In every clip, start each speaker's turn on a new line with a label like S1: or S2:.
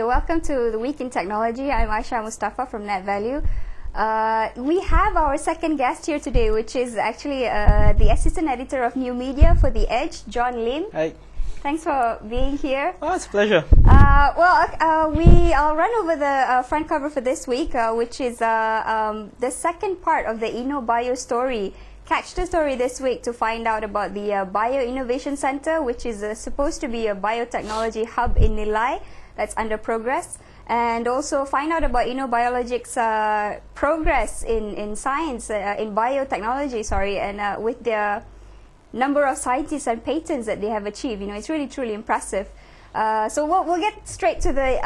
S1: welcome to the Week in Technology. I'm Aishah Mustapha from Netv. We have our second guest here today, which is actually the assistant editor of new media for The Edge, John Lim.
S2: Hi.
S1: Thanks for being here.
S2: Oh, it's a pleasure.
S1: I'll run over the front cover for this week, which is the second part of the InnoBio story. Catch the story this week to find out about the Bio Innovation Center, which is supposed to be a biotechnology hub in Nilai that's under progress, and also find out about InnoBiologic's progress in science, in biotechnology, and with their number of scientists and patents that they have achieved. It's really truly impressive. So we'll get straight to the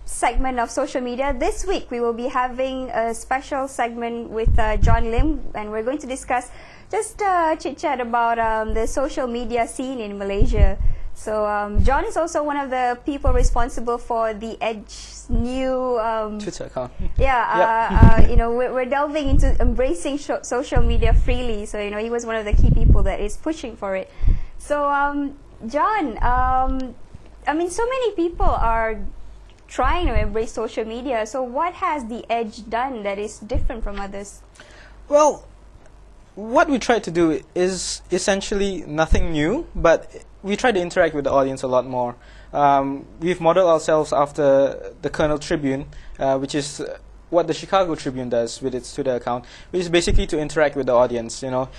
S1: segment of social media. This week we will be having a special segment with John Lim, and we're going to discuss just chit-chat about the social media scene in Malaysia. So John is also one of the people responsible for The Edge's new
S2: Twitter account.
S1: We're delving into embracing social media freely. So he was one of the key people that is pushing for it. So John, so many people are trying to embrace social media. So what has The Edge done that is different from others?
S2: Well, what we try to do is essentially nothing new, but we try to interact with the audience a lot more. We've modeled ourselves after the Kernel Tribune, which is what the Chicago Tribune does with its Twitter account, which is basically to interact with the audience. The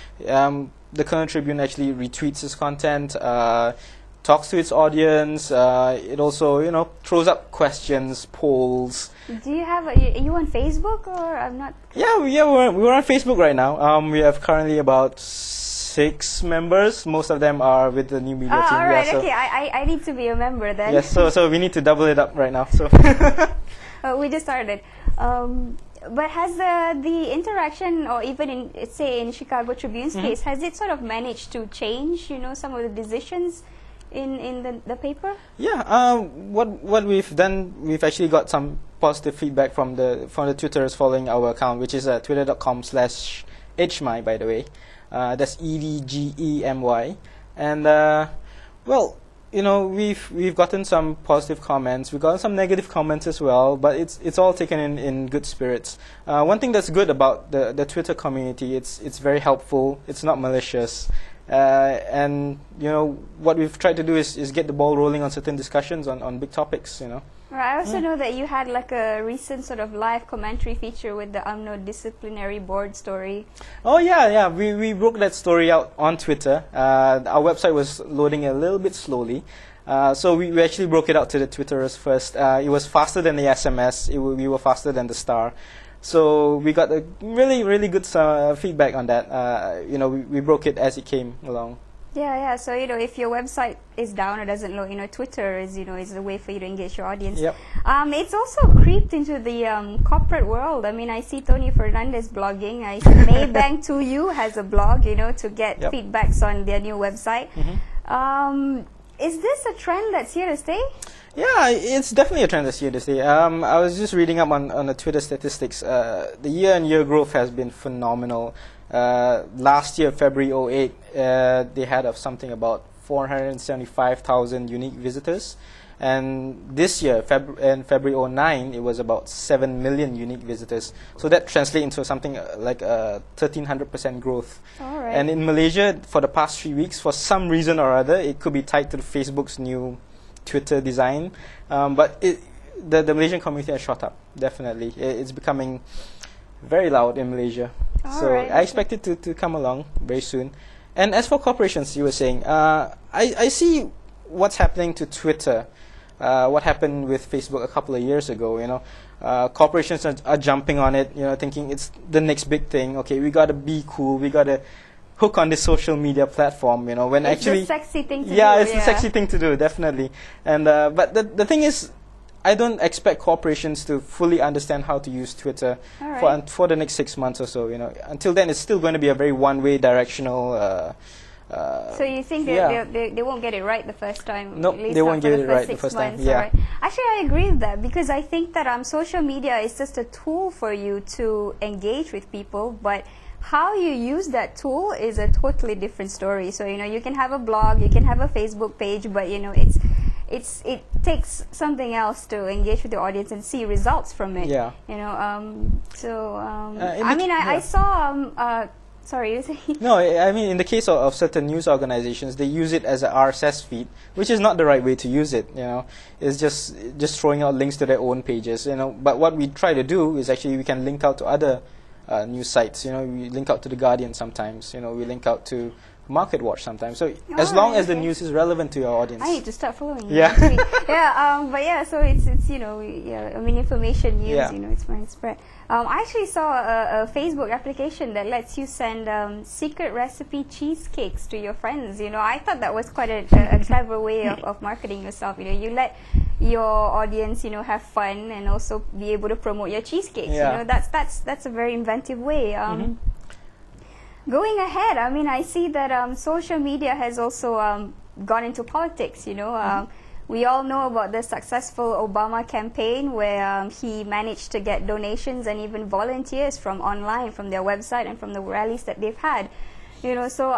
S2: Kernel Tribune actually retweets its content, talks to its audience. It also, throws up questions, polls.
S1: Do you have? Are you on Facebook or I'm not?
S2: Yeah, we're on Facebook right now. We have currently about 6 members. Most of them are with the new media team.
S1: All right,
S2: yeah, so
S1: okay. I need to be a member then.
S2: Yes, so we need to double it up right now. So
S1: we just started. But has the interaction, or even in Chicago Tribune's case, has it sort of managed to change, some of the decisions in the paper?
S2: Yeah, what we've done, we've actually got some positive feedback from the Twitters following our account, which is twitter.com/edgemy, by the way. That's EDGEMY, and we've gotten some positive comments. We've gotten some negative comments as well, but it's all taken in good spirits. One thing that's good about the Twitter community, it's very helpful. It's not malicious, and what we've tried to do is get the ball rolling on certain discussions on big topics.
S1: I also know that you had like a recent sort of live commentary feature with the UMNO disciplinary board story.
S2: Oh yeah. We broke that story out on Twitter. Our website was loading a little bit slowly, so we actually broke it out to the Twitterers first. It was faster than the SMS. We were faster than the star. So we got a really, really good feedback on that. We broke it as it came along.
S1: Yeah. So if your website is down or doesn't load, Twitter is a way for you to engage your audience.
S2: Yep.
S1: It's also creeped into the corporate world. I see Tony Fernandez blogging. I see Maybank 2U has a blog, to get feedbacks on their new website. Is this a trend that's here to stay?
S2: Yeah, it's definitely a trend that's here to stay. I was just reading up on the Twitter statistics. The year-on-year growth has been phenomenal. Last year, February 2008, they had something about 475,000 unique visitors. And this year, in February 2009, it was about 7 million unique visitors. So that translates into something like a 1,300% growth.
S1: All right.
S2: And in Malaysia, for the past 3 weeks, for some reason or other, it could be tied to Facebook's new Twitter design. But the Malaysian community has shot up, definitely. It's becoming very loud in Malaysia. I expect it to come along very soon. And as for corporations, you were saying, I see what's happening to Twitter, what happened with Facebook a couple of years ago. Corporations are jumping on it, thinking it's the next big thing. Okay, we got to be cool. We got to hook on this social media platform, when
S1: it's
S2: actually...
S1: It's the sexy thing to do.
S2: Yeah, it's the sexy thing to do, definitely. And but the thing is, I don't expect corporations to fully understand how to use Twitter for the next 6 months or so. Until then, it's still going to be a very one-way directional.
S1: So you think they won't get it right the first time?
S2: No, they won't get it right the first time. Yeah.
S1: Right. Actually, I agree with that, because I think that social media is just a tool for you to engage with people, but how you use that tool is a totally different story. So you can have a blog, you can have a Facebook page, but it's it takes something else to engage with the audience and see results from it.
S2: Yeah.
S1: You know,
S2: yeah.
S1: I saw sorry, you say?
S2: No, I mean, in the case of certain news organizations, they use it as a RSS feed, which is not the right way to use it. You know, it's just throwing out links to their own pages. You know, but what we try to do is actually we can link out to other news sites. You know, we link out to the Guardian sometimes. You know, we link out to Market Watch sometimes. So as long as the news is relevant to your audience.
S1: I need to start following.
S2: Yeah.
S1: But yeah, so it's you know, yeah, I mean, information news,
S2: Yeah.
S1: you know, it's my spread. I actually saw a Facebook application that lets you send secret recipe cheesecakes to your friends. You know, I thought that was quite a clever way of marketing yourself. You know, you let your audience, you know, have fun and also be able to promote your cheesecakes.
S2: Yeah.
S1: You know, that's a very inventive way. Going ahead, I mean, I see that social media has also gone into politics. You know, we all know about the successful Obama campaign where he managed to get donations and even volunteers from online, from their website and from the rallies that they've had. You know, so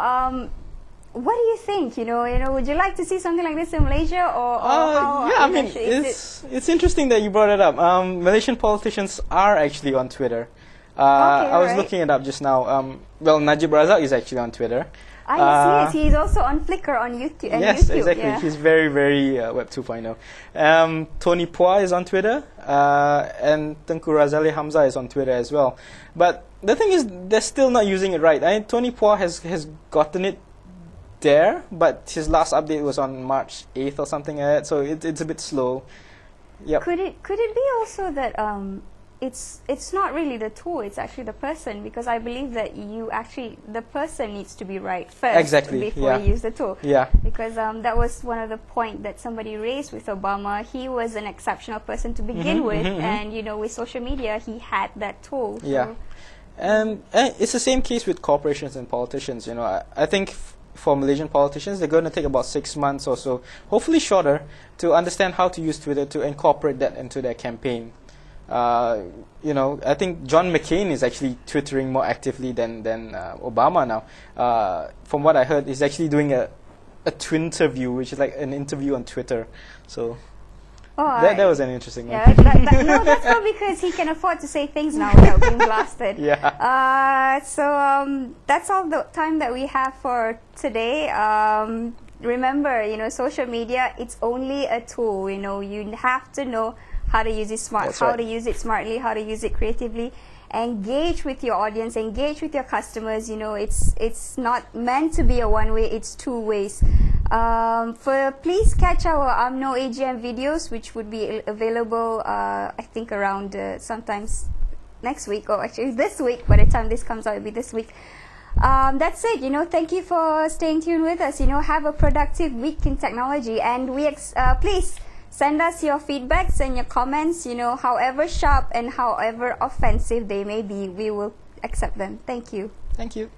S1: what do you think? You know, would you like to see something like this in Malaysia, or how?
S2: Yeah, I mean, it's interesting that you brought it up. Malaysian politicians are actually on Twitter. I was looking it up just now. Well, Najib Razak is actually on Twitter.
S1: Yes, he's also on Flickr on YouTube.
S2: Yes, exactly. Yeah. He's very, very Web 2.0. Tony Pua is on Twitter, and Tengku Razali Hamzah is on Twitter as well. But the thing is, they're still not using it right. Tony Pua has gotten it there, but his last update was on March 8th or something like that, so it's a bit slow. Yep.
S1: Could it be also that it's not really the tool, it's actually the person, because I believe that the person needs to be right first before you use the tool.
S2: Yeah.
S1: Because that was one of the point that somebody raised with Obama. He was an exceptional person to begin with, and you know, with social media, he had that tool. So.
S2: Yeah. And it's the same case with corporations and politicians. You know, I think for Malaysian politicians, they're going to take about 6 months or so, hopefully shorter, to understand how to use Twitter to incorporate that into their campaign. You know, I think John McCain is actually twittering more actively than Obama now. From what I heard, he's actually doing a twinterview, which is like an interview on Twitter. So that was an interesting one.
S1: Yeah, no, that's all because he can afford to say things now without being blasted.
S2: Yeah.
S1: So that's all the time that we have for today. Remember, you know, social media, it's only a tool. You know, you have to know how to use it to use it smartly, how to use it creatively. Engage with your audience, engage with your customers. You know, it's not meant to be a one way, it's two ways. Please catch our UMNO AGM videos, which would be available I think around sometimes next week, or actually this week. By the time this comes out, it'll be this week. That's it. You know, thank you for staying tuned with us. You know, have a productive week in technology, and please send us your feedbacks and your comments. You know, however sharp and however offensive they may be, we will accept them. Thank you.
S2: Thank you.